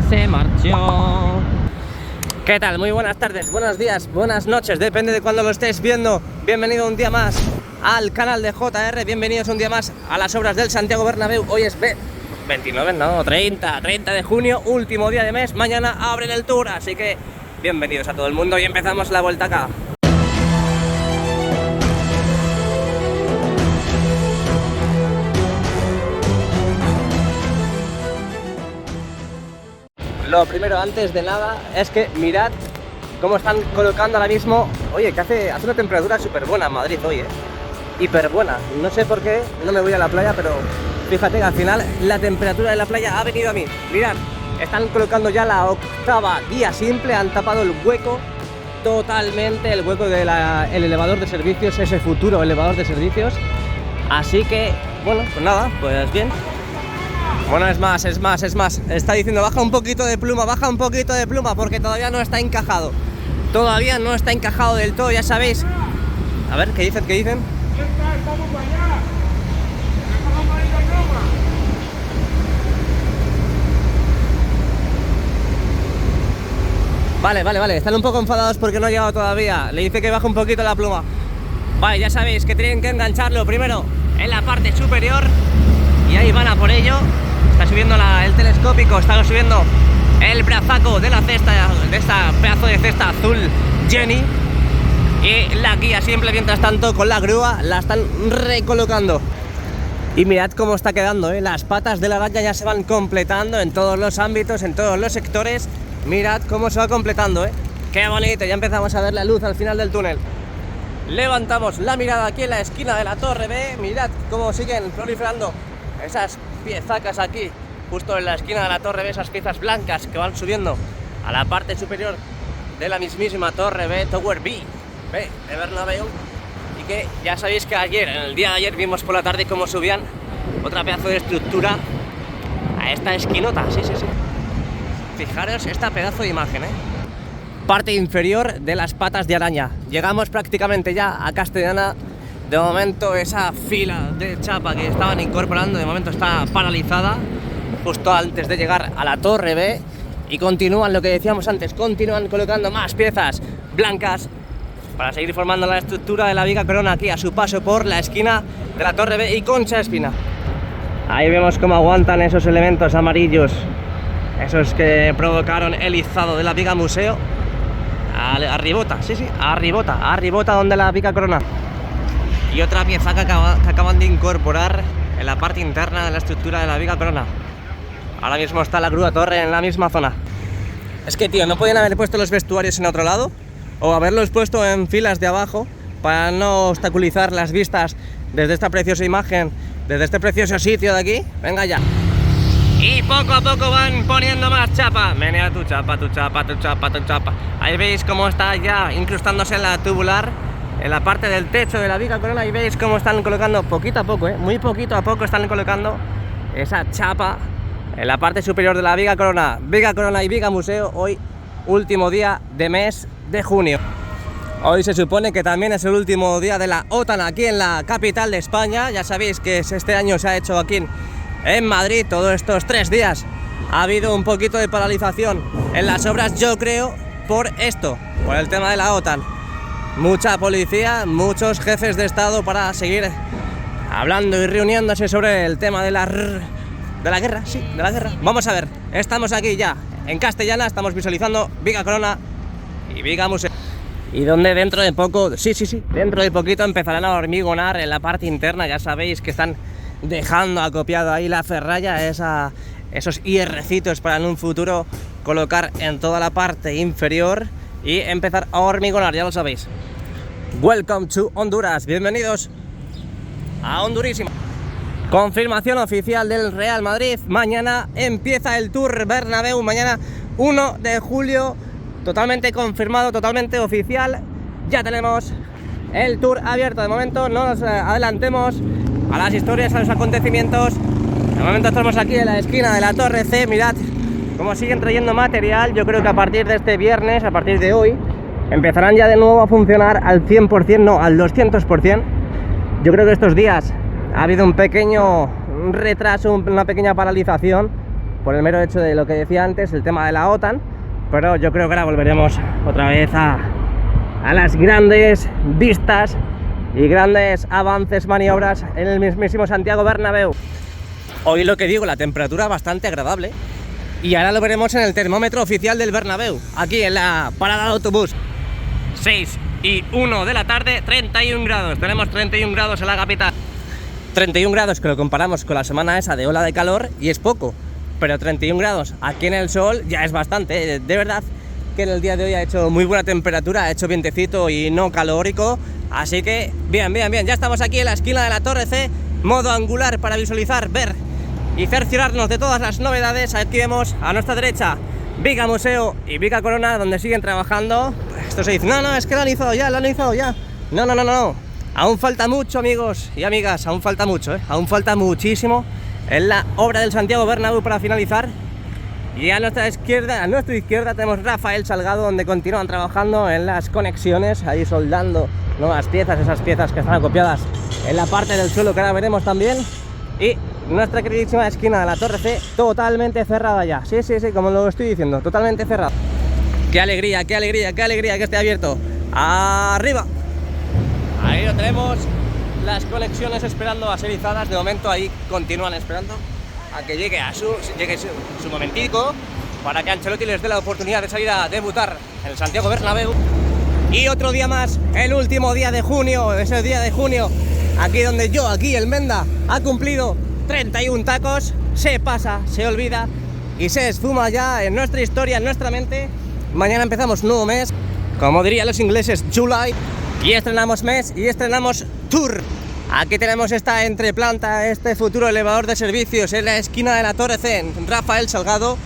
se marchó. ¿Qué tal? Muy buenas tardes, buenos días, buenas noches, depende de cuándo lo estés viendo. Bienvenido un día más al canal de JR, bienvenidos un día más a las obras del Santiago Bernabéu. Hoy es 29, no, 30 de junio, último día de mes. Mañana abren el tour, así que bienvenidos a todo el mundo y empezamos la vuelta acá. Lo primero, antes de nada, es que mirad cómo están colocando ahora mismo. Oye, que hace una temperatura súper buena en Madrid hoy, hiper buena. No sé por qué, no me voy a la playa, pero fíjate que al final la temperatura de la playa ha venido a mí. Mirad, están colocando ya la octava guía simple, han tapado el hueco totalmente, el hueco del elevador de servicios, ese futuro elevador de servicios. Así que, bueno, pues nada, pues bien. Bueno, es más, está diciendo baja un poquito de pluma, porque todavía no está encajado. Todavía no está encajado del todo, ya sabéis. A ver, ¿qué dicen? Estamos para allá. Vale, están un poco enfadados porque no ha llegado todavía. Le dice que baja un poquito la pluma. Vale, ya sabéis que tienen que engancharlo primero en la parte superior. Y ahí van a por ello. Está subiendo el telescópico, está subiendo el brazaco de la cesta, de esta pedazo de cesta azul Jenny. Y la guía simple, mientras tanto, con la grúa la están recolocando. Y mirad cómo está quedando, las patas de la araña ya se van completando en todos los ámbitos, en todos los sectores. Mirad cómo se va completando, Qué bonito, ya empezamos a ver la luz al final del túnel. Levantamos la mirada aquí en la esquina de la Torre B. Mirad cómo siguen proliferando esas piezacas aquí, justo en la esquina de la Torre B, esas piezas blancas que van subiendo a la parte superior de la mismísima Torre B, Tower B de Bernabéu. Y que ya sabéis que ayer, en el día de ayer, vimos por la tarde cómo subían otra pedazo de estructura a esta esquinota, sí. Fijaros esta pedazo de imagen, Parte inferior de las patas de araña. Llegamos prácticamente ya a Castellana. De momento esa fila de chapa que estaban incorporando, de momento está paralizada justo antes de llegar a la Torre B. Y continúan, lo que decíamos antes, continúan colocando más piezas blancas para seguir formando la estructura de la viga corona aquí a su paso por la esquina de la Torre B y Concha Espina. Ahí vemos cómo aguantan esos elementos amarillos, esos que provocaron el izado de la viga museo. Arribota, arribota donde la viga corona. Y otra pieza que acaban de incorporar en la parte interna de la estructura de la viga corona. Ahora mismo está la grúa torre en la misma zona. Es que, tío, ¿no podían haber puesto los vestuarios en otro lado? O haberlos puesto en filas de abajo para no obstaculizar las vistas desde esta preciosa imagen, desde este precioso sitio de aquí. Venga ya. Y poco a poco van poniendo más chapa. Menea tu chapa. Ahí veis cómo está ya incrustándose en la tubular, en la parte del techo de la viga corona. Y veis cómo están colocando poquito a poco, muy poquito a poco están colocando esa chapa en la parte superior de la viga corona y viga museo. Hoy último día de mes de junio. Hoy se supone que también es el último día de la OTAN aquí en la capital de España. Ya sabéis que este año se ha hecho aquí en Madrid. Todos estos 3 días ha habido un poquito de paralización en las obras, yo creo, por esto, por el tema de la OTAN. Mucha policía, muchos jefes de estado para seguir hablando y reuniéndose sobre el tema de la guerra, de la guerra. Vamos a ver, estamos aquí ya en Castellana, estamos visualizando viga corona y viga museo. Y donde dentro de poco, dentro de poquito empezarán a hormigonar en la parte interna. Ya sabéis que están dejando acopiado ahí la ferralla, esos hierrecitos para en un futuro colocar en toda la parte inferior y empezar a hormigonar, ya lo sabéis. Welcome to Honduras, bienvenidos a Hondurísimo. Confirmación oficial del Real Madrid, mañana empieza el Tour Bernabéu, mañana 1 de julio, totalmente confirmado, totalmente oficial. Ya tenemos el Tour abierto. De momento no nos adelantemos a las historias, a los acontecimientos. De momento estamos aquí en la esquina de la Torre C, mirad cómo siguen trayendo material. Yo creo que a partir de este viernes, a partir de hoy, empezarán ya de nuevo a funcionar al 100%, no, al 200%. Yo creo que estos días ha habido un pequeño retraso, una pequeña paralización por el mero hecho de lo que decía antes, el tema de la OTAN, pero yo creo que ahora volveremos otra vez a las grandes vistas y grandes avances, maniobras en el mismísimo Santiago Bernabéu. Hoy lo que digo, la temperatura bastante agradable, y ahora lo veremos en el termómetro oficial del Bernabéu, aquí en la parada de autobús. 6:01 de la tarde, 31 grados, tenemos 31 grados en la capital. 31 grados que lo comparamos con la semana esa de ola de calor y es poco, pero 31 grados aquí en el sol ya es bastante. De verdad que en el día de hoy ha hecho muy buena temperatura, ha hecho vientecito y no calórico, así que bien, bien, bien. Ya estamos aquí en la esquina de la Torre C, modo angular para visualizar, ver y cerciorarnos de todas las novedades. Aquí vemos a nuestra derecha Viga Museo y Viga Corona, donde siguen trabajando. Esto se dice, no, es que lo han izado ya, no. Aún falta mucho, amigos y amigas, aún falta mucho, aún falta muchísimo en la obra del Santiago Bernabéu para finalizar. Y a nuestra izquierda tenemos Rafael Salgado, donde continúan trabajando en las conexiones, ahí soldando nuevas piezas, esas piezas que están acopiadas en la parte del suelo que ahora veremos también. Y nuestra queridísima esquina de la Torre C totalmente cerrada ya, sí, como lo estoy diciendo, totalmente cerrada. Qué alegría que esté abierto. Arriba, ahí lo tenemos, las conexiones esperando a ser izadas. De momento ahí continúan esperando a que llegue su momentico, para que Ancelotti les dé la oportunidad de salir a debutar en el Santiago Bernabéu. Y otro día más, el último día de junio, ese día de junio, aquí donde el Menda, ha cumplido 31 tacos, se pasa, se olvida y se esfuma ya en nuestra historia, en nuestra mente. Mañana empezamos nuevo mes, como dirían los ingleses, July, y estrenamos mes y estrenamos tour. Aquí tenemos esta entreplanta, este futuro elevador de servicios en la esquina de la Torre C, en Rafael Salgado,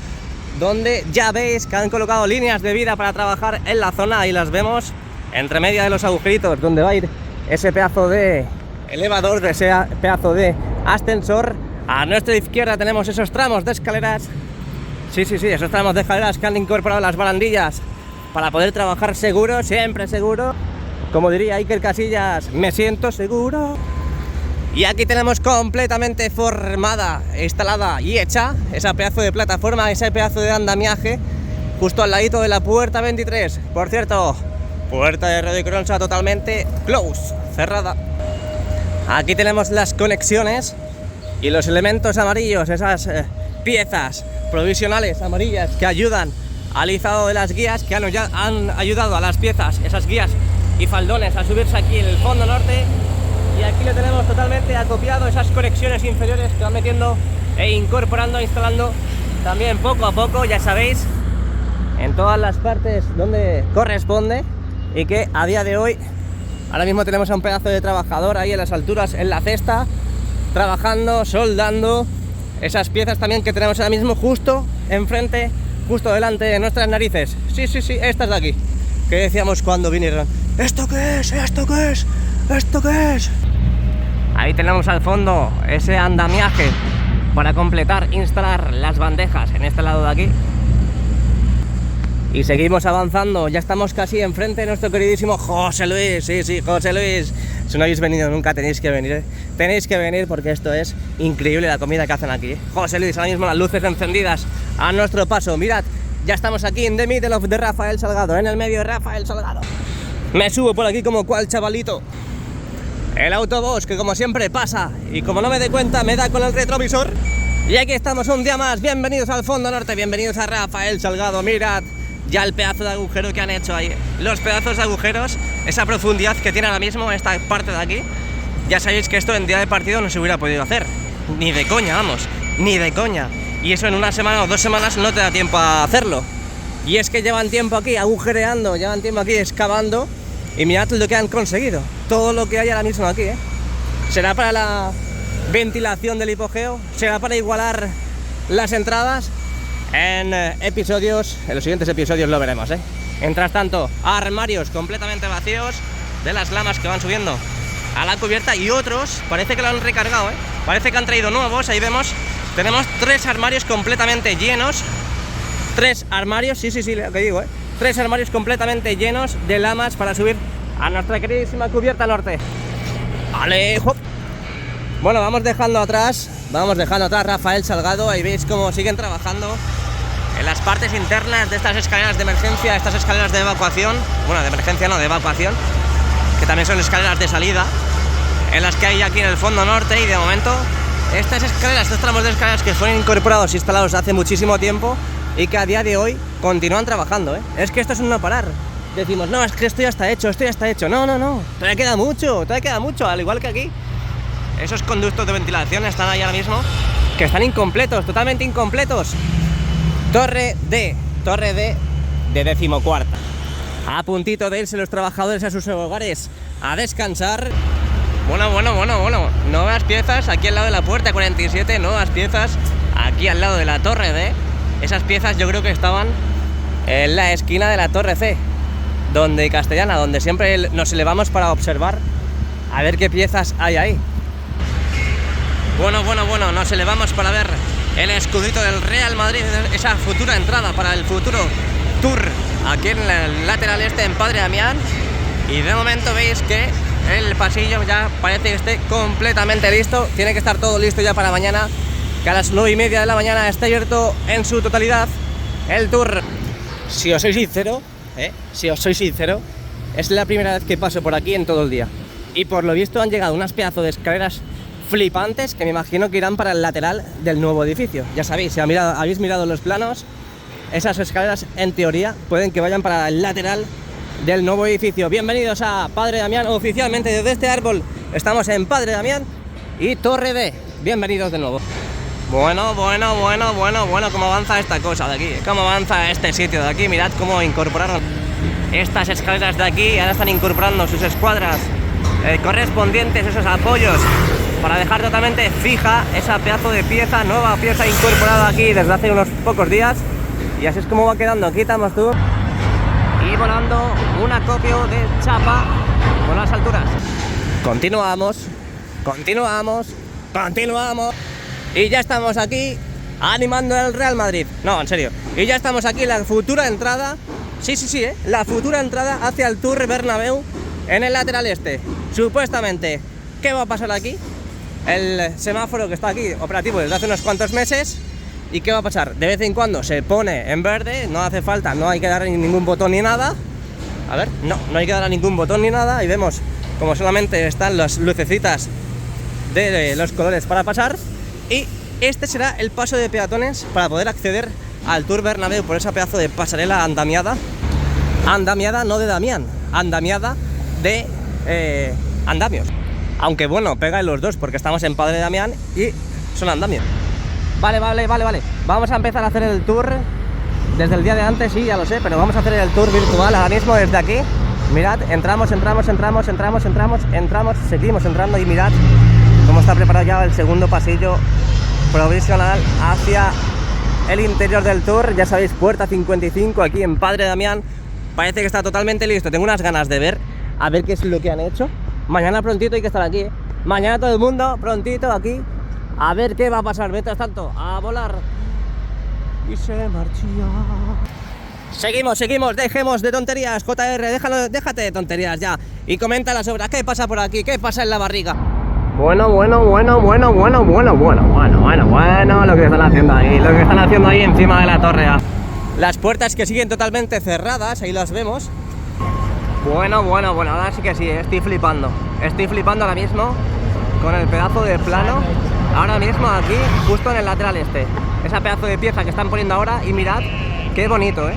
donde ya veis que han colocado líneas de vida para trabajar en la zona. Ahí las vemos, entre media de los agujeritos, donde va a ir ese pedazo de elevador, ese pedazo de ascensor. A nuestra izquierda tenemos esos tramos de escaleras. Sí, esos tramos de escaleras que han incorporado las barandillas para poder trabajar seguro, siempre seguro. Como diría Iker Casillas, me siento seguro. Y aquí tenemos completamente formada, instalada y hecha esa pedazo de plataforma, ese pedazo de andamiaje, justo al ladito de la puerta 23. Por cierto, puerta de Radio Cronsa totalmente close, cerrada. Aquí tenemos las conexiones y los elementos amarillos, esas piezas provisionales amarillas que ayudan al izado de las guías, que han ayudado a las piezas, esas guías y faldones, a subirse aquí en el fondo norte. Y aquí lo tenemos totalmente acopiado, esas conexiones inferiores que van metiendo e incorporando, instalando también poco a poco, ya sabéis, en todas las partes donde corresponde. Y que a día de hoy, ahora mismo tenemos a un pedazo de trabajador ahí en las alturas, en la cesta, trabajando, soldando esas piezas también que tenemos ahora mismo justo enfrente, justo delante de nuestras narices. Sí, estas de aquí, que decíamos cuando vinieron, ¿esto qué es? ¿Esto qué es? ¿Esto qué es? Ahí tenemos al fondo ese andamiaje para completar, instalar las bandejas en este lado de aquí. Y seguimos avanzando, ya estamos casi enfrente de nuestro queridísimo José Luis. Sí, José Luis. Si no habéis venido nunca, tenéis que venir, Tenéis que venir porque esto es increíble la comida que hacen aquí. José Luis, ahora mismo las luces encendidas a nuestro paso. Mirad, ya estamos aquí en the middle of de Rafael Salgado, en el medio de Rafael Salgado. Me subo por aquí como cual chavalito. El autobús que como siempre pasa y como no me doy cuenta me da con el retrovisor. Y aquí estamos un día más. Bienvenidos al Fondo Norte, bienvenidos a Rafael Salgado. Mirad ya el pedazo de agujero que han hecho ahí. Los pedazos de agujeros, esa profundidad que tiene ahora mismo esta parte de aquí. Ya sabéis que esto en día de partido no se hubiera podido hacer. Ni de coña, vamos, ni de coña. Y eso en una semana o 2 semanas no te da tiempo a hacerlo. Y es que llevan tiempo aquí agujereando, llevan tiempo aquí excavando. Y mirad lo que han conseguido. Todo lo que hay ahora mismo aquí, ¿Será para la ventilación del hipogeo? ¿Será para igualar las entradas? En los siguientes episodios lo veremos, Mientras tanto, armarios completamente vacíos de las lamas que van subiendo a la cubierta. Y otros, parece que lo han recargado, Parece que han traído nuevos, ahí vemos. Tenemos 3 armarios completamente llenos. 3 armarios, sí, lo que digo, 3 armarios completamente llenos de lamas para subir a nuestra queridísima cubierta norte. ¡Ale! ¡Hop! Bueno, vamos dejando atrás Rafael Salgado. Ahí veis cómo siguen trabajando en las partes internas de estas escaleras de emergencia, estas escaleras de evacuación. Bueno, de emergencia no, de evacuación, que también son escaleras de salida, en las que hay aquí en el fondo norte. Y de momento estas escaleras, estos tramos de escaleras que fueron incorporados e instalados hace muchísimo tiempo y que a día de hoy continúan trabajando, ¿eh? Es que esto es un no parar. Decimos, no, es que esto ya está hecho, No, todavía queda mucho, al igual que aquí. Esos conductos de ventilación están ahí ahora mismo, que están incompletos, totalmente incompletos. Torre D de 14ª. A puntito de irse los trabajadores a sus hogares a descansar. Bueno. Nuevas piezas aquí al lado de la puerta 47, nuevas piezas aquí al lado de la Torre D. Esas piezas yo creo que estaban en la esquina de la Torre C, donde Castellana, donde siempre nos elevamos para observar a ver qué piezas hay ahí. Bueno, nos elevamos para ver el escudito del Real Madrid, esa futura entrada para el futuro tour aquí en el lateral este en Padre Damián. Y de momento veis que el pasillo ya parece que esté completamente listo. Tiene que estar todo listo ya para mañana, que a las 9:30 de la mañana esté abierto en su totalidad el tour. Si os soy sincero, es la primera vez que paso por aquí en todo el día. Y por lo visto han llegado unas pedazos de escaleras flipantes que me imagino que irán para el lateral del nuevo edificio. Ya sabéis, si habéis mirado los planos, esas escaleras en teoría pueden que vayan para el lateral del nuevo edificio. Bienvenidos a Padre Damián, oficialmente desde este árbol estamos en Padre Damián y Torre D. Bienvenidos de nuevo. Bueno, cómo avanza esta cosa de aquí, cómo avanza este sitio de aquí. Mirad cómo incorporaron estas escaleras de aquí. Ahora están incorporando sus escuadras correspondientes, esos apoyos, para dejar totalmente fija esa pedazo de pieza, nueva pieza incorporada aquí desde hace unos pocos días. Y así es como va quedando. Aquí estamos tú y volando un acopio de chapa por las alturas. Continuamos. Y ya estamos aquí animando al Real Madrid. No, en serio. Y ya estamos aquí en la futura entrada. Sí, la futura entrada hacia el Tour Bernabéu en el lateral este. Supuestamente, ¿qué va a pasar aquí? El semáforo que está aquí operativo desde hace unos cuantos meses. ¿Y qué va a pasar? De vez en cuando se pone en verde, no hace falta, no hay que dar ningún botón ni nada. A ver, no hay que dar a ningún botón ni nada. Y vemos como solamente están las lucecitas de los colores para pasar. Y este será el paso de peatones para poder acceder al Tour Bernabéu por esa pedazo de pasarela andamiada. Andamiada no de Damián, andamiada de andamios. Aunque bueno, pega en los dos porque estamos en Padre Damián y son andamios. Vale. Vamos a empezar a hacer el tour desde el día de antes, sí, ya lo sé, pero vamos a hacer el tour virtual ahora mismo desde aquí. Mirad, entramos, seguimos entrando y mirad cómo está preparado ya el segundo pasillo provisional hacia el interior del tour. Ya sabéis, puerta 55 aquí en Padre Damián. Parece que está totalmente listo. Tengo unas ganas de ver, a ver qué es lo que han hecho. Mañana prontito hay que estar aquí, ¿eh? Mañana todo el mundo prontito aquí, a ver qué va a pasar. Mientras tanto, a volar. Y se marchía. Seguimos, dejemos de tonterías, JR, déjate de tonterías ya. Y comenta las obras, ¿qué pasa por aquí? ¿Qué pasa en la barriga? Bueno, lo que están haciendo ahí, encima de la torre A. Las puertas que siguen totalmente cerradas, ahí las vemos. Bueno, ahora sí que sí, estoy flipando ahora mismo con el pedazo de plano, ahora mismo aquí, justo en el lateral este. Esa pedazo de pieza que están poniendo ahora y mirad, qué bonito,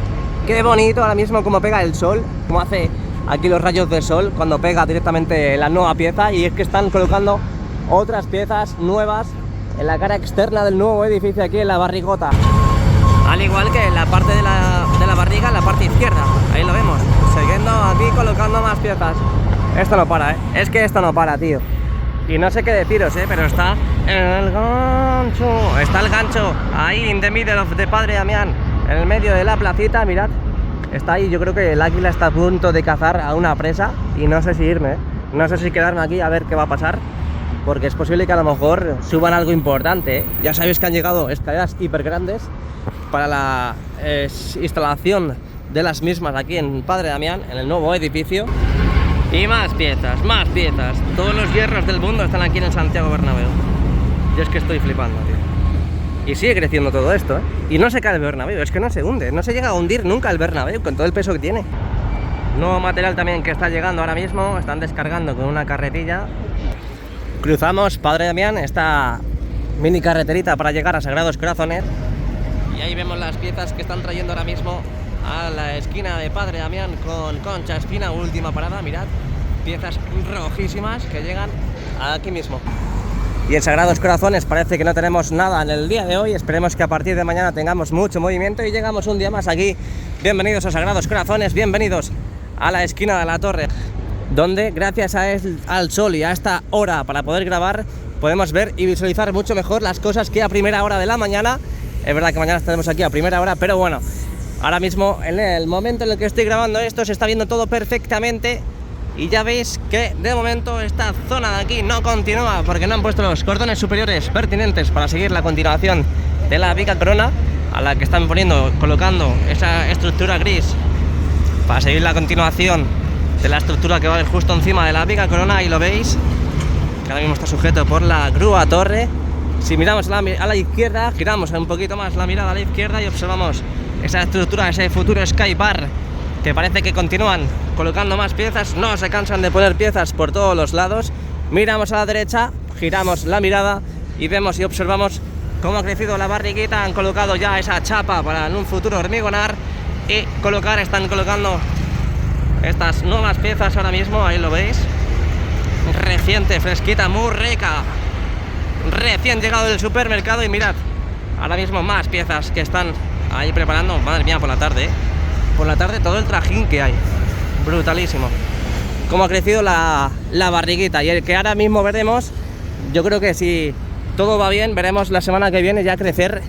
qué bonito ahora mismo como pega el sol, como hace aquí los rayos del sol cuando pega directamente la nueva pieza. Y es que están colocando otras piezas nuevas en la cara externa del nuevo edificio aquí en la barrigota, al igual que en la parte de la barriga, en la parte izquierda, ahí lo vemos, siguiendo aquí colocando más piezas. Esto no para, es que esto no para, tío. Y no sé qué deciros, pero está el gancho ahí in the middle of the Padre Damián, en el medio de la placita. Mirad, está ahí. Yo creo que el águila está a punto de cazar a una presa y no sé si irme, no sé si quedarme aquí a ver qué va a pasar, porque es posible que a lo mejor suban algo importante, Ya sabéis que han llegado escaleras hiper grandes para la instalación de las mismas aquí en Padre Damián, en el nuevo edificio. Y más piezas, más piezas. Todos los hierros del mundo están aquí en el Santiago Bernabéu. Yo es que estoy flipando, tío. Y sigue creciendo todo esto, ¿eh? Y no se cae el Bernabéu, es que no se hunde. No se llega a hundir nunca el Bernabéu con todo el peso que tiene. Nuevo material también que está llegando ahora mismo. Están descargando con una carretilla. Cruzamos, Padre Damián, esta mini carreterita para llegar a Sagrados Corazones. Y ahí vemos las piezas que están trayendo ahora mismo a la esquina de Padre Damián con Concha Espina, última parada, mirad, piezas rojísimas que llegan aquí mismo. Y en Sagrados Corazones parece que no tenemos nada en el día de hoy, esperemos que a partir de mañana tengamos mucho movimiento y llegamos un día más aquí. Bienvenidos a Sagrados Corazones, bienvenidos a la esquina de la torre, donde gracias al sol y a esta hora para poder grabar, podemos ver y visualizar mucho mejor las cosas que a primera hora de la mañana. Es verdad que mañana estaremos aquí a primera hora, pero bueno, ahora mismo, en el momento en el que estoy grabando esto, se está viendo todo perfectamente. Y ya veis que de momento esta zona de aquí no continúa porque no han puesto los cordones superiores pertinentes para seguir la continuación de la biga corona, a la que están colocando esa estructura gris para seguir la continuación de la estructura que va a ir justo encima de la biga corona. Y lo veis, que ahora mismo está sujeto por la grúa torre. Si miramos a la izquierda, giramos un poquito más la mirada a la izquierda y observamos esa estructura, ese futuro Sky Bar, que parece que continúan colocando más piezas, no se cansan de poner piezas por todos los lados. Miramos a la derecha, giramos la mirada y vemos y observamos cómo ha crecido la barriguita. Han colocado ya esa chapa para en un futuro hormigonar y están colocando estas nuevas piezas ahora mismo, ahí lo veis, reciente, fresquita, muy rica, recién llegado del supermercado. Y mirad, ahora mismo más piezas que están ahí preparando. Madre mía, por la tarde, ¿eh? Por la tarde todo el trajín que hay, brutalísimo. Cómo ha crecido la barriguita, y el que ahora mismo veremos, yo creo que si todo va bien, veremos la semana que viene ya crecer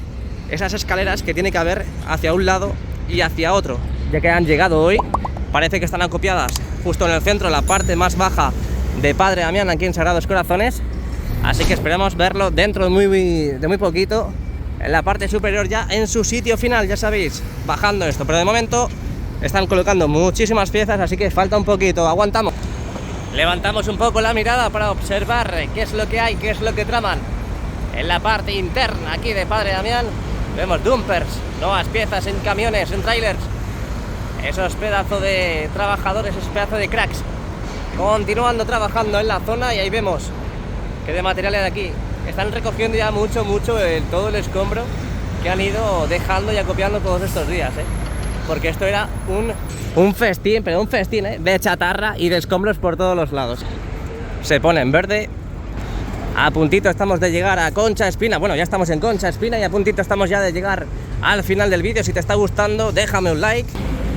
esas escaleras que tiene que haber hacia un lado y hacia otro, ya que han llegado hoy. Parece que están acopiadas justo en el centro, la parte más baja de Padre Damián aquí en Sagrados Corazones. Así que esperemos verlo dentro de muy poquito, en la parte superior ya en su sitio final, ya sabéis, bajando esto. Pero de momento están colocando muchísimas piezas, así que falta un poquito, aguantamos. Levantamos un poco la mirada para observar qué es lo que hay, qué es lo que traman en la parte interna aquí de Padre Damián. Vemos dumpers, nuevas piezas en camiones, en trailers, esos pedazos de trabajadores, esos pedazos de cracks continuando trabajando en la zona. Y ahí vemos que de materiales de aquí están recogiendo ya mucho todo el escombro que han ido dejando y acopiando todos estos días, ¿eh? Porque esto era un festín, pero un festín, ¿eh? De chatarra y de escombros por todos los lados. Se pone en verde. A puntito estamos de llegar a Concha Espina. Bueno, ya estamos en Concha Espina y a puntito estamos ya de llegar al final del vídeo. Si te está gustando, déjame un like.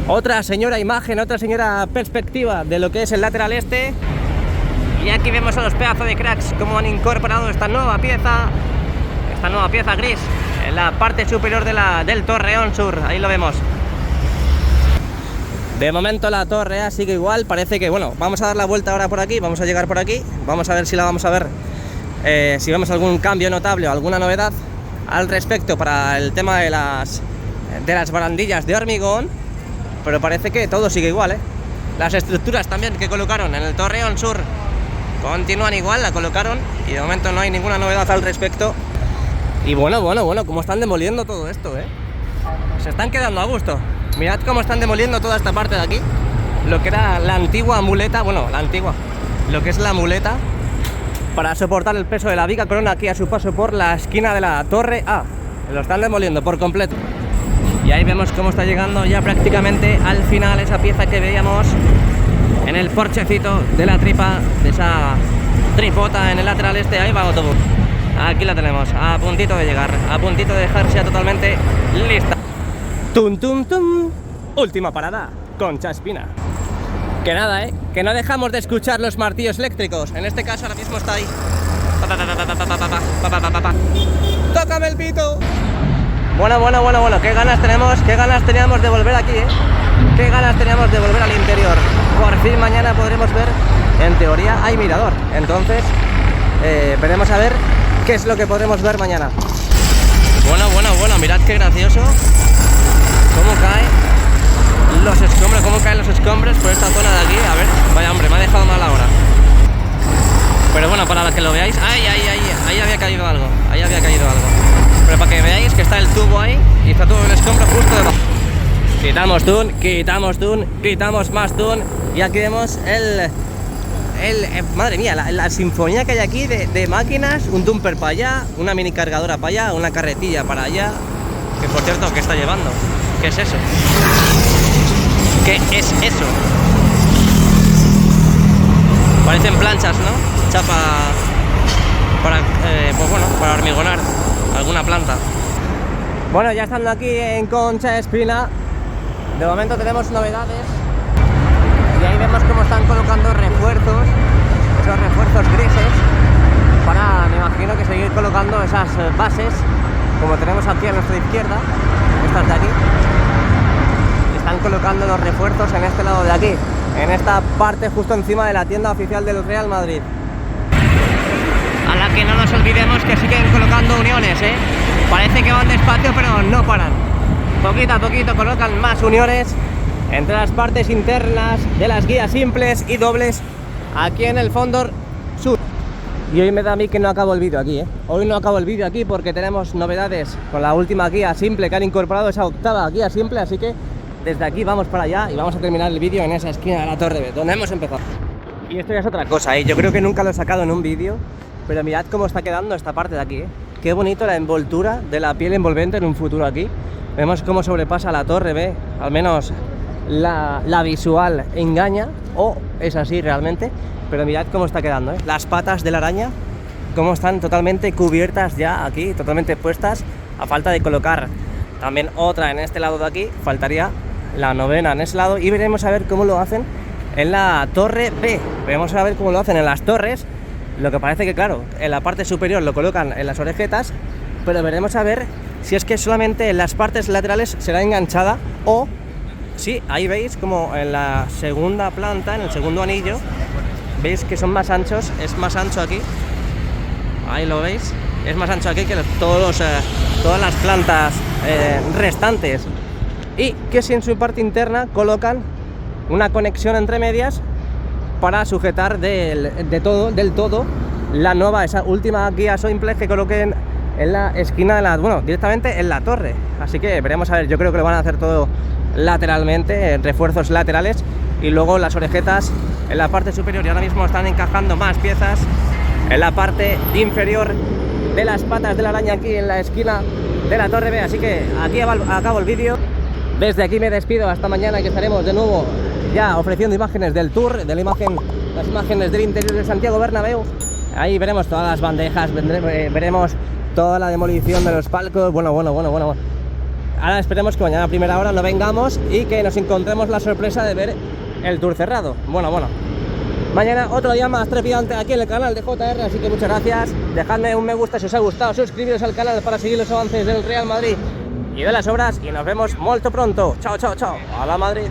Otra señora imagen, otra señora perspectiva de lo que es el lateral este. Y aquí vemos a los pedazos de cracks cómo han incorporado esta nueva pieza gris en la parte superior del Torreón Sur. Ahí lo vemos. De momento la torre A sigue igual, parece que, bueno, vamos a dar la vuelta ahora por aquí, vamos a llegar por aquí, vamos a ver si la vamos a ver, si vemos algún cambio notable o alguna novedad al respecto para el tema de las barandillas de hormigón, pero parece que todo sigue igual, ¿eh? Las estructuras también que colocaron en el Torreón Sur continúan igual, la colocaron y de momento no hay ninguna novedad al respecto. Y bueno, cómo están demoliendo todo esto, ¿eh? Se están quedando a gusto. Mirad cómo están demoliendo toda esta parte de aquí, lo que era la antigua muleta, lo que es la muleta para soportar el peso de la biga corona aquí a su paso por la esquina de la torre A. Lo están demoliendo por completo. Y ahí vemos cómo está llegando ya prácticamente al final esa pieza que veíamos en el porchecito de la tripa, de esa tripota en el lateral este. Ahí va autobús. Aquí la tenemos, a puntito de llegar, a puntito de dejarse ya totalmente lista. ¡Tum, tum, tum! Última parada, Concha Espina. Que nada, que no dejamos de escuchar los martillos eléctricos. En este caso ahora mismo está ahí. ¡Tócame el pito! Bueno, qué ganas teníamos de volver aquí, qué ganas teníamos de volver al interior. Por fin mañana podremos ver, en teoría hay mirador, entonces veremos a ver qué es lo que podremos ver mañana. Bueno, mirad qué gracioso cómo caen los escombros por esta zona de aquí. A ver, vaya hombre, me ha dejado que lo veáis. Ahí había caído algo. Ahí había caído algo. Pero para que veáis que está el tubo ahí y está todo el escombro justo debajo. Quitamos tune, quitamos más tune y aquí vemos madre mía, la sinfonía que hay aquí de máquinas, un dumper para allá, una mini cargadora para allá, una carretilla para allá. Que por cierto, ¿qué está llevando? ¿Qué es eso? ¿Qué es eso? Parecen planchas, ¿no? Chapa para, pues bueno, para hormigonar alguna planta. Bueno, ya estando aquí en Concha Espina, de momento tenemos novedades. Y ahí vemos cómo están colocando refuerzos, esos refuerzos grises, para, me imagino que seguir colocando esas bases, como tenemos aquí a nuestra izquierda, estas de aquí. Están colocando los refuerzos en este lado de aquí, en esta parte justo encima de la tienda oficial del Real Madrid. A la que no nos olvidemos que siguen colocando uniones, ¿eh? Parece que van despacio, pero no paran. Poquito a poquito colocan más uniones entre las partes internas de las guías simples y dobles aquí en el Fondor Sur. Y hoy me da a mí que no acabo el vídeo aquí, ¿eh? Hoy no acabo el vídeo aquí porque tenemos novedades con la última guía simple que han incorporado, esa octava guía simple, así que desde aquí vamos para allá y vamos a terminar el vídeo en esa esquina de la Torre B, donde hemos empezado. Y esto ya es otra cosa, ¿eh? Yo creo que nunca lo he sacado en un vídeo, pero mirad cómo está quedando esta parte de aquí, ¿eh? Qué bonito la envoltura de la piel envolvente en un futuro aquí. Vemos cómo sobrepasa la Torre B, al menos la visual engaña, o es así realmente, pero mirad cómo está quedando, ¿eh? Las patas de la araña, cómo están totalmente cubiertas ya aquí, totalmente puestas, a falta de colocar también otra en este lado de aquí, faltaría la novena en ese lado, y veremos a ver cómo lo hacen en la Torre B. Veremos a ver cómo lo hacen en las torres. Lo que parece que, claro, en la parte superior lo colocan en las orejetas, pero veremos a ver si es que solamente en las partes laterales será enganchada o sí, ahí veis como en la segunda planta, en el segundo anillo, veis que son más anchos, es más ancho aquí, ahí lo veis, es más ancho aquí que todas las plantas restantes, y que si en su parte interna colocan una conexión entre medias para sujetar del todo la nueva, esa última guía simple que coloquen en la esquina de la, bueno, directamente en la torre. Así que veremos a ver, yo creo que lo van a hacer todo lateralmente, refuerzos laterales, y luego las orejetas en la parte superior, y ahora mismo están encajando más piezas en la parte inferior de las patas de la araña aquí en la esquina de la Torre B. Así que aquí acabo el vídeo. Desde aquí me despido, hasta mañana, que estaremos de nuevo ya ofreciendo imágenes del tour, las imágenes del interior de Santiago Bernabéu. Ahí veremos todas las bandejas, veremos toda la demolición de los palcos. Bueno. Ahora esperemos que mañana a primera hora no vengamos y que nos encontremos la sorpresa de ver el tour cerrado. Bueno. Mañana otro día más trepidante aquí en el canal de JR, así que muchas gracias. Dejadme un me gusta si os ha gustado, suscribiros al canal para seguir los avances del Real Madrid y de las obras, y nos vemos muy pronto. Chao. A la Madrid.